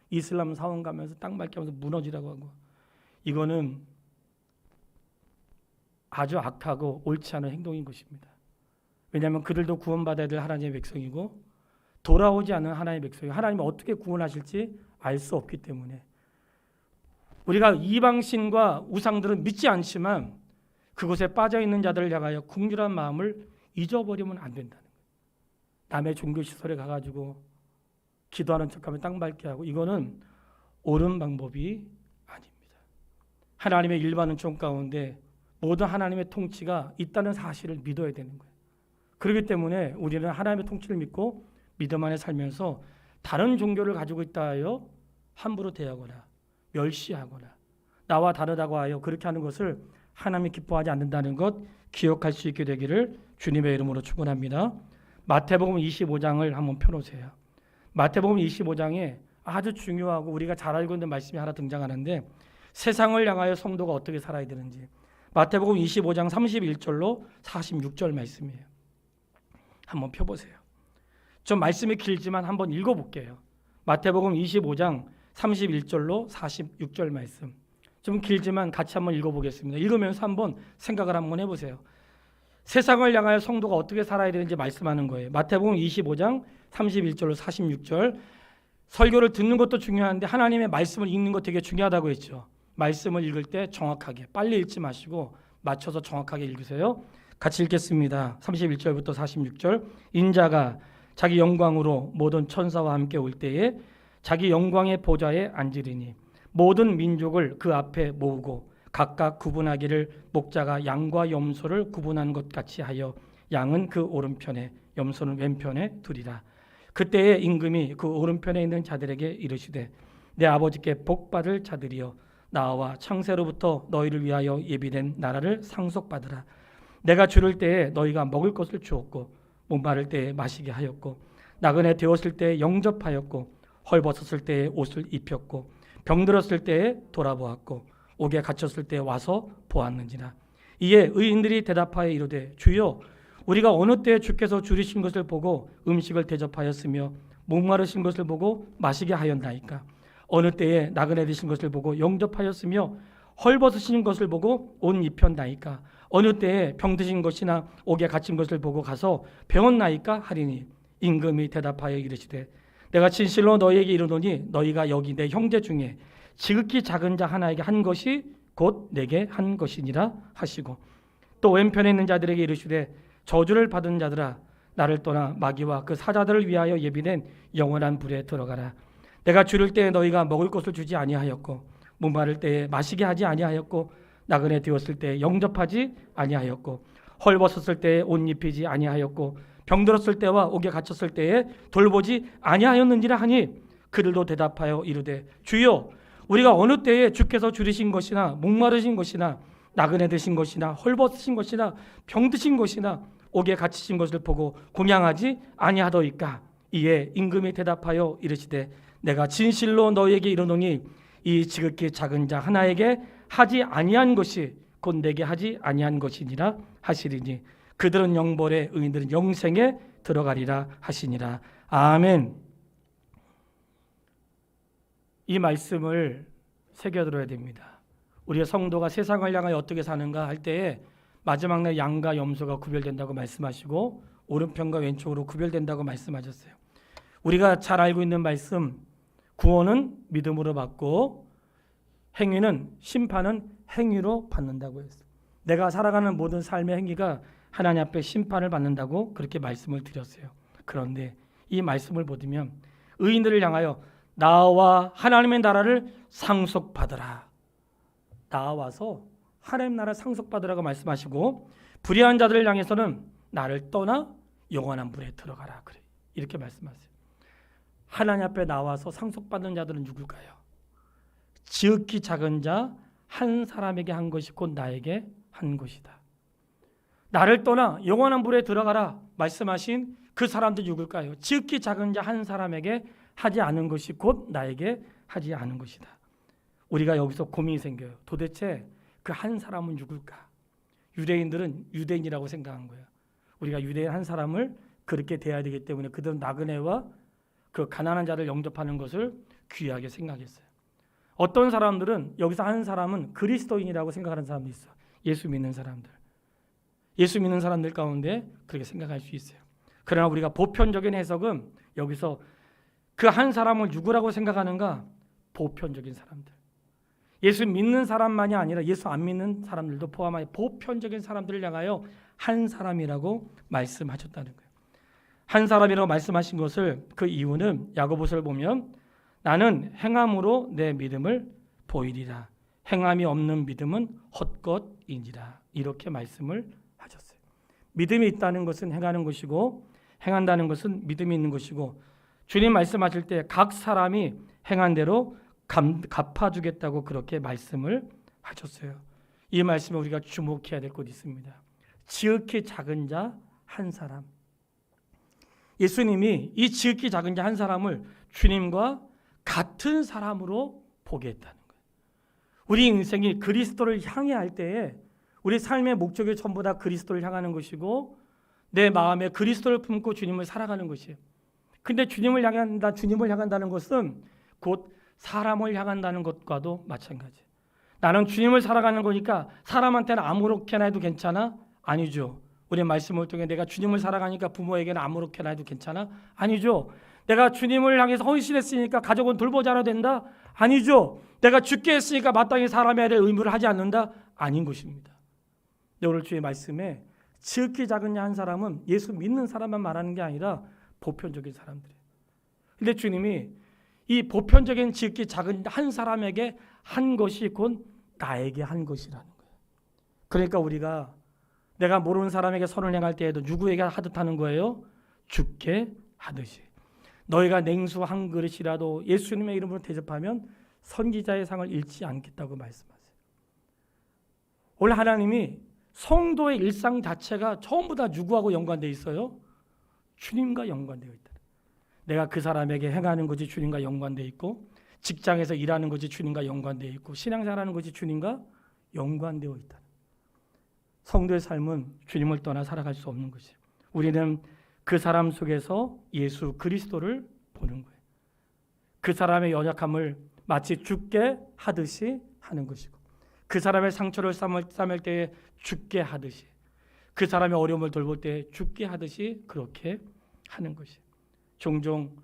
이슬람 사원 가면서 땅 밟게 하면서 무너지라고 하고, 이거는 아주 악하고 옳지 않은 행동인 것입니다. 왜냐하면 그들도 구원받아야 될 하나님의 백성이고, 돌아오지 않은 하나님의 백성이 하나님이 어떻게 구원하실지 알 수 없기 때문에, 우리가 이방신과 우상들은 믿지 않지만 그곳에 빠져있는 자들을 향하여 긍휼한 마음을 잊어버리면 안 된다는 거예요. 남의 종교시설에 가가지고 기도하는 척하면 땅 밟게 하고, 이거는 옳은 방법이 아닙니다. 하나님의 일반은 총 가운데 모든 하나님의 통치가 있다는 사실을 믿어야 되는 거예요. 그렇기 때문에 우리는 하나님의 통치를 믿고 믿음 안에 살면서 다른 종교를 가지고 있다 하여 함부로 대하거나 멸시하거나 나와 다르다고 하여 그렇게 하는 것을 하나님이 기뻐하지 않는다는 것 기억할 수 있게 되기를 주님의 이름으로 축원합니다. 마태복음 25장을 한번 펴놓으세요. 마태복음 25장에 아주 중요하고 우리가 잘 알고 있는 말씀이 하나 등장하는데, 세상을 향하여 성도가 어떻게 살아야 되는지, 마태복음 25장 31절로 46절 말씀이에요. 한번 펴보세요. 좀 말씀이 길지만 한번 읽어볼게요. 마태복음 25장 31절로 46절 말씀. 좀 길지만 같이 한번 읽어보겠습니다. 읽으면서 한번 생각을 한번 해보세요. 세상을 향하여 성도가 어떻게 살아야 되는지 말씀하는 거예요. 마태복음 25장 31절로 46절. 설교를 듣는 것도 중요한데 하나님의 말씀을 읽는 것 되게 중요하다고 했죠. 말씀을 읽을 때 정확하게, 빨리 읽지 마시고 맞춰서 정확하게 읽으세요. 같이 읽겠습니다. 31절부터 46절. 인자가 자기 영광으로 모든 천사와 함께 올 때에 자기 영광의 보좌에 앉으리니 모든 민족을 그 앞에 모으고 각각 구분하기를 목자가 양과 염소를 구분한 것 같이 하여 양은 그 오른편에 염소는 왼편에 두리라. 그때에 임금이 그 오른편에 있는 자들에게 이르시되 내 아버지께 복받을 자들이여 나와 창세로부터 너희를 위하여 예비된 나라를 상속받으라. 내가 주를 때에 너희가 먹을 것을 주었고 목마를 때에 마시게 하였고 나그네 되었을 때에 영접하였고 헐벗었을 때에 옷을 입혔고 병들었을 때에 돌아보았고 옥에 갇혔을 때에 와서 보았는지라. 이에 의인들이 대답하여 이르되 주여 우리가 어느 때에 주께서 줄이신 것을 보고 음식을 대접하였으며 목마르신 것을 보고 마시게 하였나이까. 어느 때에 나그네 되신 것을 보고 영접하였으며 헐벗으신 것을 보고 옷 입혔나이까. 어느 때에 병드신 것이나 옥에 갇힌 것을 보고 가서 배웠나이까 하리니 임금이 대답하여 이르시되 내가 진실로 너희에게 이르노니 너희가 여기 내 형제 중에 지극히 작은 자 하나에게 한 것이 곧 내게 한 것이니라 하시고 또 왼편에 있는 자들에게 이르시되 저주를 받은 자들아 나를 떠나 마귀와 그 사자들을 위하여 예비된 영원한 불에 들어가라. 내가 주를 때에 너희가 먹을 것을 주지 아니하였고 목마를 때에 마시게 하지 아니하였고 나그네 되었을 때에 영접하지 아니하였고 헐벗었을 때에 옷 입히지 아니하였고 병들었을 때와 옥에 갇혔을 때에 돌보지 아니하였는지라 하니 그들도 대답하여 이르되 주여 우리가 어느 때에 주께서 줄이신 것이나 목마르신 것이나 나그네 되신 것이나 헐벗으신 것이나 병드신 것이나 옥에 갇히신 것을 보고 공양하지 아니하더이까. 이에 임금이 대답하여 이르시되 내가 진실로 너희에게 이르노니 이 지극히 작은 자 하나에게 하지 아니한 것이 곧 내게 하지 아니한 것이니라 하시리니 그들은 영벌에 의인들은 영생에 들어가리라 하시니라. 아멘. 이 말씀을 새겨들어야 됩니다. 우리의 성도가 세상을 향하여 어떻게 사는가 할 때에 마지막 날 양과 염소가 구별된다고 말씀하시고 오른편과 왼쪽으로 구별된다고 말씀하셨어요. 우리가 잘 알고 있는 말씀, 구원은 믿음으로 받고 행위는 심판은 행위로 받는다고 했어요. 내가 살아가는 모든 삶의 행위가 하나님 앞에 심판을 받는다고 그렇게 말씀을 드렸어요. 그런데 이 말씀을 보면 의인들을 향하여 나와 하나님의 나라를 상속받으라. 나와서 하나님 나라를 상속받으라고 말씀하시고, 불의한 자들을 향해서는 나를 떠나 영원한 불에 들어가라. 그래, 이렇게 말씀하세요. 하나님 앞에 나와서 상속받는 자들은 누굴까요? 지극히 작은 자 한 사람에게 한 것이 곧 나에게 한 것이다. 나를 떠나 영원한 불에 들어가라 말씀하신 그 사람들이 누굴까요? 지극히 작은 자 한 사람에게 하지 않은 것이 곧 나에게 하지 않은 것이다. 우리가 여기서 고민이 생겨요. 도대체 그 한 사람은 누굴까? 유대인들은 유대인이라고 생각한 거예요. 우리가 유대인 한 사람을 그렇게 대해야 되기 때문에 그들은 나그네와 그 가난한 자를 영접하는 것을 귀하게 생각했어요. 어떤 사람들은 여기서 한 사람은 그리스도인이라고 생각하는 사람도 있어요. 예수 믿는 사람들. 예수 믿는 사람들 가운데 그렇게 생각할 수 있어요. 그러나 우리가 보편적인 해석은 여기서 그 한 사람을 누구라고 생각하는가? 보편적인 사람들. 예수 믿는 사람만이 아니라 예수 안 믿는 사람들도 포함하여 보편적인 사람들을 향하여 한 사람이라고 말씀하셨다는 거예요. 한 사람이라고 말씀하신 것을, 그 이유는 야고보서를 보면 나는 행함으로 내 믿음을 보이리라. 행함이 없는 믿음은 헛것이니라. 이렇게 말씀을 하셨어요. 믿음이 있다는 것은 행하는 것이고, 행한다는 것은 믿음이 있는 것이고, 주님 말씀하실 때 각 사람이 행한 대로 갚아주겠다고 그렇게 말씀을 하셨어요. 이 말씀에 우리가 주목해야 될 것이 있습니다. 지극히 작은 자 한 사람. 예수님이 이 지극히 작은 자 한 사람을 주님과 같은 사람으로 보게 했다는 거예요. 우리 인생이 그리스도를 향해 할 때에 우리 삶의 목적이 전부 다 그리스도를 향하는 것이고, 내 마음에 그리스도를 품고 주님을 살아가는 것이에요. 근데 주님을 향한다는 것은 곧 사람을 향한다는 것과도 마찬가지예요. 나는 주님을 살아가는 거니까 사람한테는 아무렇게나 해도 괜찮아? 아니죠. 우리 말씀을 통해 내가 주님을 살아가니까 부모에게는 아무렇게나 해도 괜찮아? 아니죠. 내가 주님을 향해서 헌신했으니까 가족은 돌보지 않아도 된다? 아니죠. 내가 죽게 했으니까 마땅히 사람에 대해 의무를 하지 않는다? 아닌 것입니다. 오늘 주의 말씀에 지극히 작은 자 한 사람은 예수 믿는 사람만 말하는 게 아니라 보편적인 사람들이에요. 근데 주님이 이 보편적인 지극히 작은 한 사람에게 한 것이 곧 나에게 한 것이라는 거예요. 그러니까 우리가 내가 모르는 사람에게 선을 행할 때에도 누구에게 하듯 하는 거예요? 주께 하듯이. 너희가 냉수 한 그릇이라도 예수님의 이름으로 대접하면 선지자의 상을 잃지 않겠다고 말씀하세요. 오늘 하나님이 성도의 일상 자체가 전부 다 누구하고 연관되어 있어요? 주님과 연관되어 있다. 내가 그 사람에게 행하는 것이 주님과 연관되어 있고, 직장에서 일하는 것이 주님과 연관되어 있고, 신앙생활하는 것이 주님과 연관되어 있다. 성도의 삶은 주님을 떠나 살아갈 수 없는 것이에요. 우리는 그 사람 속에서 예수 그리스도를 보는 거예요. 그 사람의 연약함을 마치 죽게 하듯이 하는 것이고, 그 사람의 상처를 싸맬 때에 죽게 하듯이, 그 사람의 어려움을 돌볼 때 죽게 하듯이 그렇게 하는 것이에요. 종종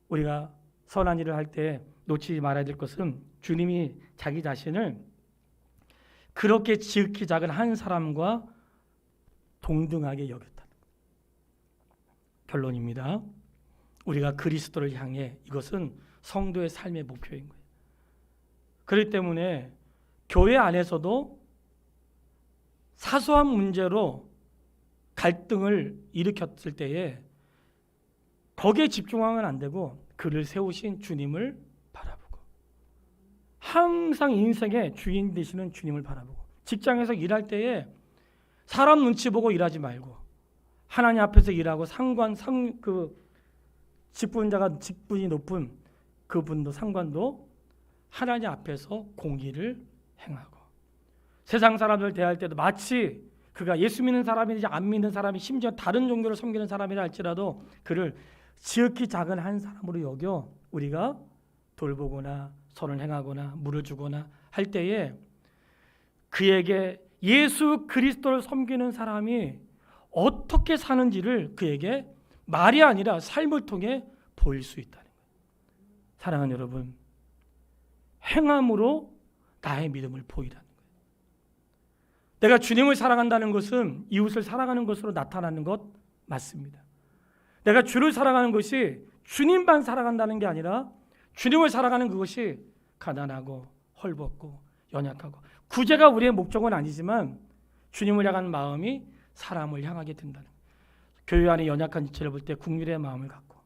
우리가 선한 일을 할 때 놓치지 말아야 될 것은 주님이 자기 자신을 그렇게 지극히 작은 한 사람과 동등하게 여겼다. 결론입니다. 우리가 그리스도를 향해, 이것은 성도의 삶의 목표인 거예요. 그렇기 때문에 교회 안에서도 사소한 문제로 갈등을 일으켰을 때에 거기에 집중하면 안 되고 그를 세우신 주님을 바라보고, 항상 인생의 주인 되시는 주님을 바라보고, 직장에서 일할 때에 사람 눈치 보고 일하지 말고 하나님 앞에서 일하고, 직분이 높은 그분도 상관도 하나님 앞에서 공의를 행하고, 세상 사람들 대할 때도 마치 그가 예수 믿는 사람이지 안 믿는 사람이, 심지어 다른 종교를 섬기는 사람이라 할지라도 그를 지극히 작은 한 사람으로 여겨 우리가 돌보거나 선을 행하거나 물을 주거나 할 때에 그에게 예수 그리스도를 섬기는 사람이 어떻게 사는지를 그에게 말이 아니라 삶을 통해 보일 수 있다는 거예요. 사랑하는 여러분, 행함으로 나의 믿음을 보이라는 거예요. 내가 주님을 사랑한다는 것은 이웃을 사랑하는 것으로 나타나는 것 맞습니다. 내가 주를 사랑하는 것이 주님만 사랑한다는 게 아니라 주님을 살아가는 그것이 가난하고 헐벗고 연약하고, 구제가 우리의 목적은 아니지만 주님을 향한 마음이 사람을 향하게 된다는 거예요. 교회 안에 연약한 지체를 볼 때 국률의 마음을 갖고,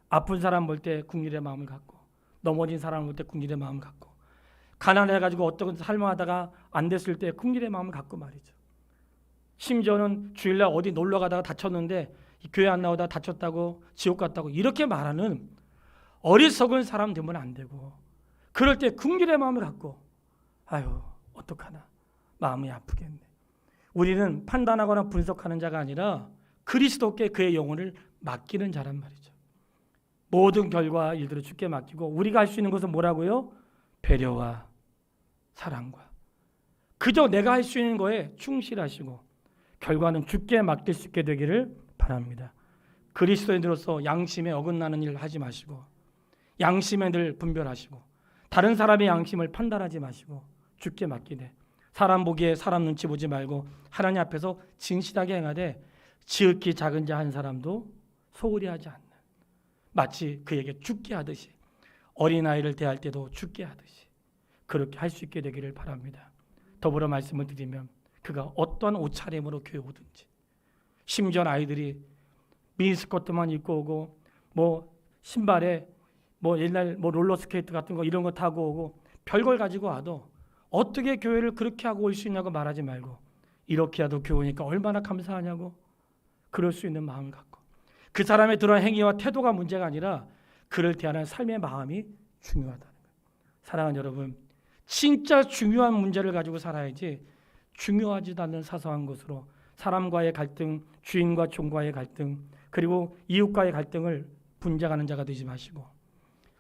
아픈 사람 볼 때 국률의 마음을 갖고, 넘어진 사람을 볼 때 국률의 마음을 갖고, 가난해가지고 어떤 삶을 하다가 안 됐을 때 국률의 마음을 갖고 말이죠. 심지어는 주일날 어디 놀러 가다가 다쳤는데 교회 안 나오다가 다쳤다고 지옥 갔다고 이렇게 말하는 어리석은 사람 되면 안 되고, 그럴 때 긍휼의 마음을 갖고 아유 어떡하나 마음이 아프겠네. 우리는 판단하거나 분석하는 자가 아니라 그리스도께 그의 영혼을 맡기는 자란 말이죠. 모든 결과 일들을 주께 맡기고, 우리가 할 수 있는 것은 뭐라고요? 배려와 사랑과, 그저 내가 할 수 있는 거에 충실하시고 결과는 주께 맡길 수 있게 되기를 바랍니다. 그리스도인으로서 양심에 어긋나는 일을 하지 마시고, 양심에 늘 분별하시고, 다른 사람의 양심을 판단하지 마시고 주께 맡기되, 사람 보기에 사람 눈치 보지 말고 하나님 앞에서 진실하게 행하되, 지극히 작은 자 한 사람도 소홀히 하지 않는, 마치 그에게 죽게 하듯이, 어린아이를 대할 때도 죽게 하듯이 그렇게 할 수 있게 되기를 바랍니다. 더불어 말씀을 드리면, 그가 어떠한 옷차림으로 교회 오든지, 심지어 아이들이 미니스커트만 입고 오고, 뭐 신발에 뭐 옛날 뭐 롤러스케이트 같은 거 이런 거 타고 오고, 별걸 가지고 와도 어떻게 교회를 그렇게 하고 올 수 있냐고 말하지 말고, 이렇게 해도 교회니까 얼마나 감사하냐고, 그럴 수 있는 마음을 갖고, 그 사람의 드러난 행위와 태도가 문제가 아니라 그를 대하는 삶의 마음이 중요하다는 거예요. 사랑하는 여러분, 진짜 중요한 문제를 가지고 살아야지 중요하지도 않는 사소한 것으로 사람과의 갈등, 주인과 종과의 갈등, 그리고 이웃과의 갈등을 분쟁하는 자가 되지 마시고,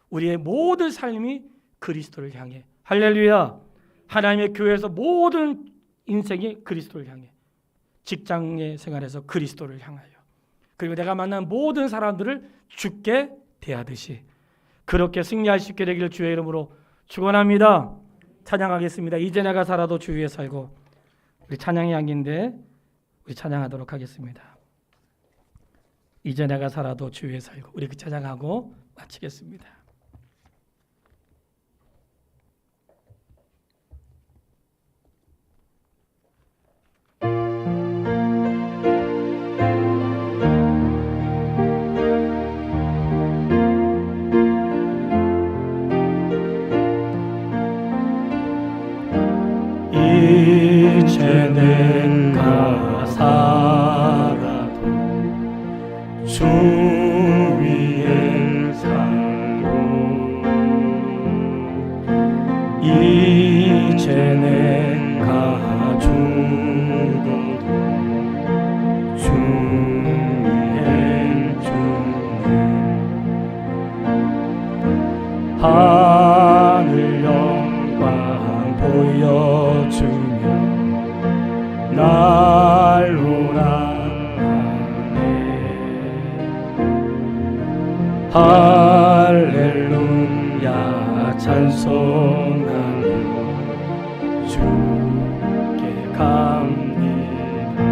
우리의 모든 삶이 그리스도를 향해, 할렐루야, 하나님의 교회에서 모든 인생이 그리스도를 향해, 직장의 생활에서 그리스도를 향하여, 그리고 내가 만난 모든 사람들을 주께 대하듯이 그렇게 승리할 수 있게 되기를 주의 이름으로 축원합니다. 찬양하겠습니다. 이제 내가 살아도 주 위에 살고. 우리 찬양의 양인데 우리 찬양하도록 하겠습니다. 이제 내가 살아도 주 위에 살고. 우리 그 찬양하고 마치겠습니다. 이제 내가 살아도 주 위에 살고, 이제 내가 죽어도 주 위에 죽네. 하늘 영광 보여주며 날 오라네. 할렐루야 찬송하며 주께 갑니다.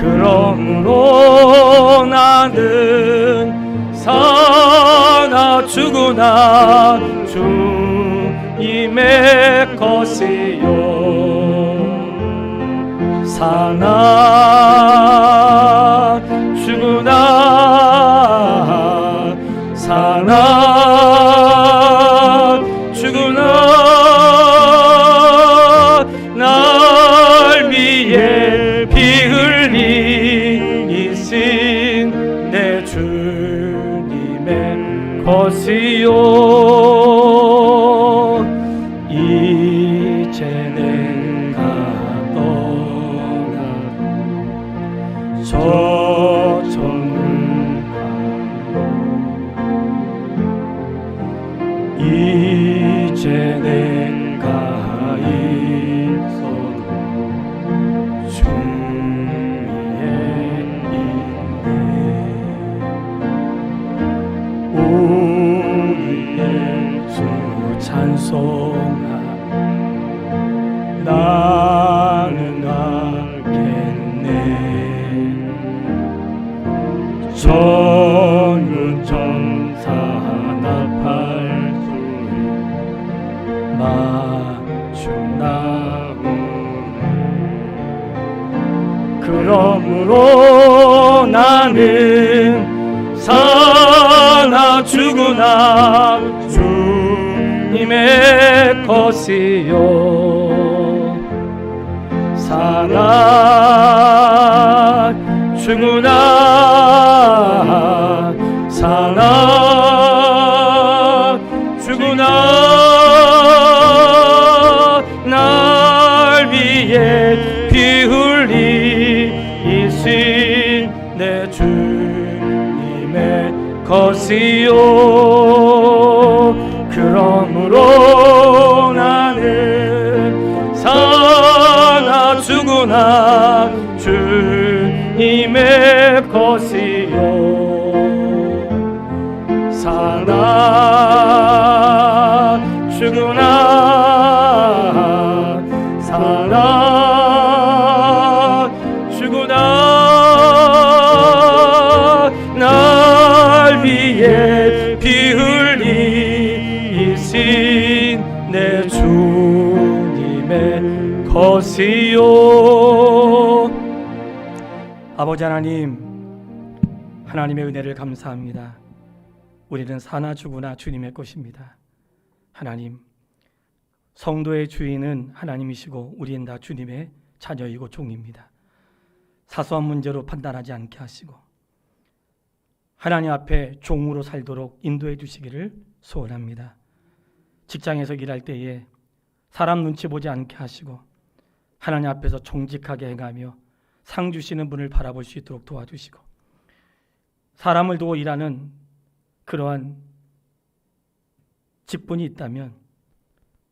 그러므로 나는 사나 죽으나 주님의 것이요, 사나 죽으나 사나 죽으나 날 위해 피 흘리신 내 주님의 것이요, 이제 내가 떠나고 저 천문 가고, 이제 내가 있어도 주 위에 있네. 우리의 그러므로 나는 사나 죽으나 주님의 것이요 사나 죽으나 사나 죽으나 날 위해 피 흘리신 내 주님의 것이요 그러므로 나는 사나 죽으나 주님의 것이요 사나 죽으나 사나 죽으나 날 위해 피 흘리신 내 주님의 것이요 아버지 하나님, 하나님의 은혜를 감사합니다. 우리는 사나 죽으나 주님의 것입니다. 하나님, 성도의 주인은 하나님이시고 우리는 다 주님의 자녀이고 종입니다. 사소한 문제로 판단하지 않게 하시고 하나님 앞에 종으로 살도록 인도해 주시기를 소원합니다. 직장에서 일할 때에 사람 눈치 보지 않게 하시고 하나님 앞에서 정직하게 행하며 상 주시는 분을 바라볼 수 있도록 도와주시고 사람을 두고 일하는 그러한 직분이 있다면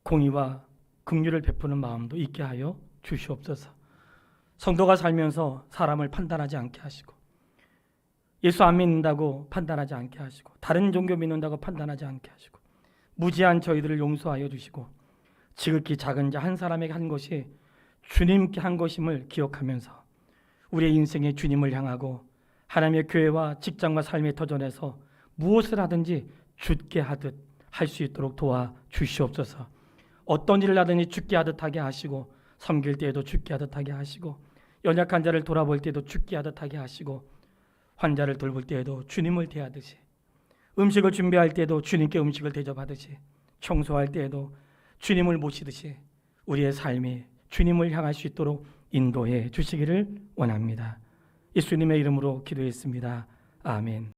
공의와 긍휼을 베푸는 마음도 있게 하여 주시옵소서. 성도가 살면서 사람을 판단하지 않게 하시고 예수 안 믿는다고 판단하지 않게 하시고 다른 종교 믿는다고 판단하지 않게 하시고 무지한 저희들을 용서하여 주시고 지극히 작은 자 한 사람에게 한 것이 주님께 한 것임을 기억하면서 우리의 인생에 주님을 향하고 하나님의 교회와 직장과 삶의 터전에서 무엇을 하든지 주께 하듯 할 수 있도록 도와주시옵소서. 어떤 일을 하든지 주께 하듯 하게 하시고 섬길 때에도 주께 하듯 하게 하시고 연약한 자를 돌아볼 때에도 주께 하듯 하게 하시고 환자를 돌볼 때에도 주님을 대하듯이 음식을 준비할 때에도 주님께 음식을 대접하듯이 청소할 때에도 주님을 모시듯이 우리의 삶이 주님을 향할 수 있도록 인도해 주시기를 원합니다. 예수님의 이름으로 기도했습니다. 아멘.